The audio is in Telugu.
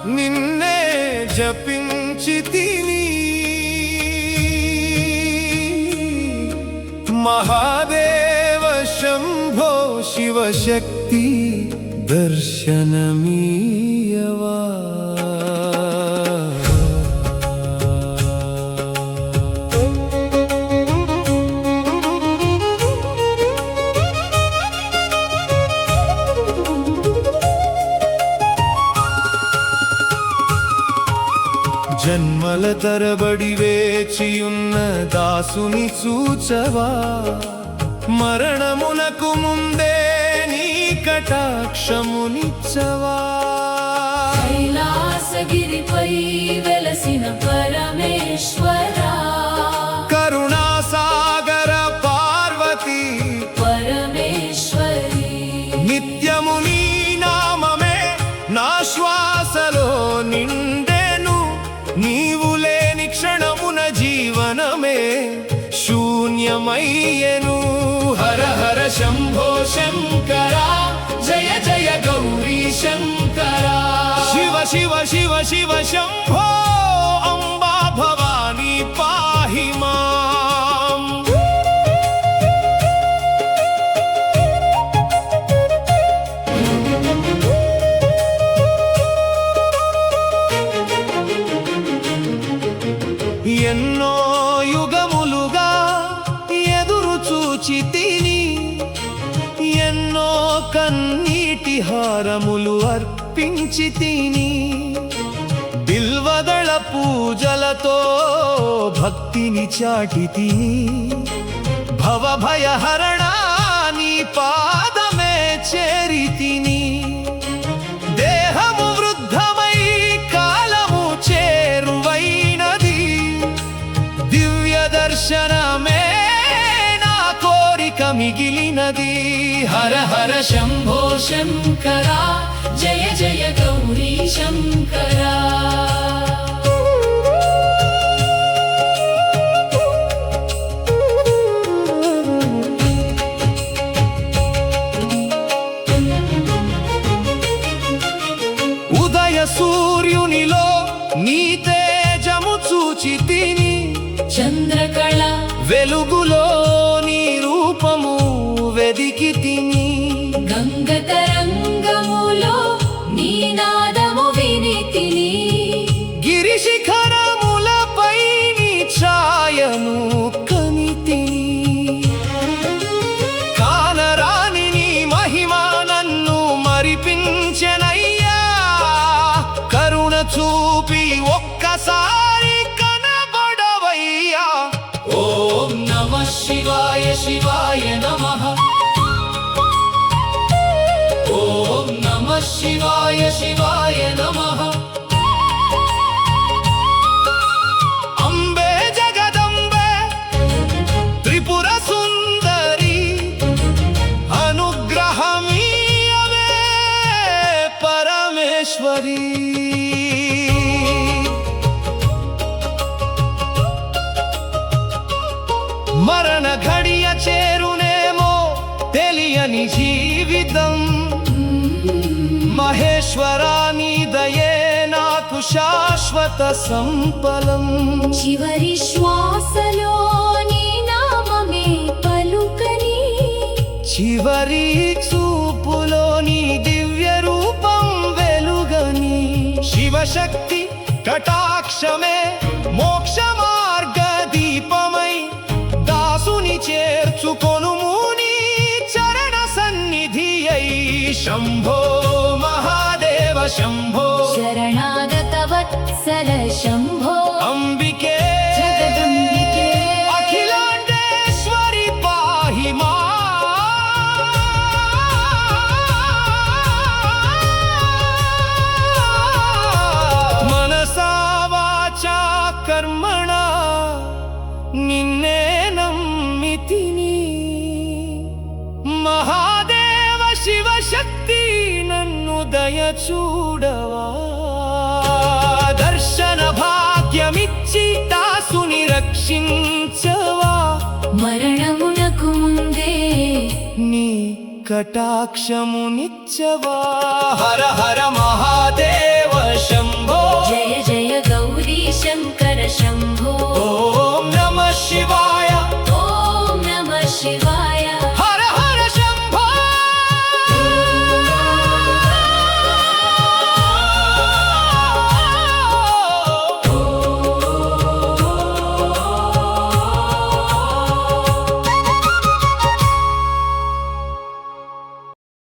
నిన్నే జపించితిని మహాదేవ శంభో శివశక్తి దర్శనమీయవా జన్మల తరబడి వేచియున్న దాసుని చూచవా మరణమునకు ముందే నీ కటాక్షమునిచ్చవా కైలాసగిరిపై వెలసిన పరమేశ్వరా కరుణాసాగర పార్వతీ పరమేశ్వరి నిత్యము నీ నామమే నా శ్వాసలో నిండెను నీవు లేని క్షణమున జీవనమే శూన్యమయ్యెను హర హర శంభో శంకర జయ జయ గౌరీ శంకర శివ శివ శివ శివ శంభో అంబా భవానీ పాహి మాం ఎన్నో యుగములుగా ఎదురు చూచి తిని ఎన్నో కన్నీటి హారములు అర్పించి తిని బిల్వదళ పూజలతో భక్తిని చాటి తిని భవభయహరణ నీ పాదమే చేరి తిని దేహము వృద్ధమై కాలము చేరువైనది దివ్య దర్శనమే నా కోరిక మిగిలినది హర హర శంభో శంకర జయ జయ గౌరీ శంకర ఉదయ సూర్యునిలో నీ తేజము చూచి తిని చంద్రకళ వెలుగులో నీ రూపము వెదికి తిని గంగ తరంగములో నీ నాదము విని తిని గిరిశిఖరములపై నీ ఛాయను కని తిని కానరాని నీ మహిమ నన్ను మరిపించెనయ్యా కరుణ చూపి ఒక్కసారి కనబడవయ్యా ఓం నమః శివాయ శివాయ నమః ఓం నమః శివాయ శివాయ నమః అంబే జగదంబే త్రిపుర సుందరి అనుగ్రహమీయవే పరమేశ్వరి మరణ ఘడియ చేరునేమో తెలియని జీవితం మహేశ్వరాని దయే నాకు శాశ్వత సంపలం చివరి శ్వాసలో నీ నామమే పలుకని చివరి చూపులో నీ దివ్య రూపం వెలుగని శివశక్తి కటాక్షమే మోక్ష మార్గ దీపమై దాసుని చేర్చుకొనుము నీ చరణ సన్నిధి అయి శంభో మహాదేవ శంభో శరణాగత వత్సల శంభో అంబికే జగదంబికే అఖిలాండేశ్వరి పాహి మనసా వాచా కర్మణా నిన్నే నమ్మితిని మహాదేవ శివశక్తి నన్ను దయ చూడవా దర్శన భాగ్యమిచ్చి దాసుని రక్షించవా మరణమునకు ముందే నీ కటాక్షమునిచ్చవా హర హర మహా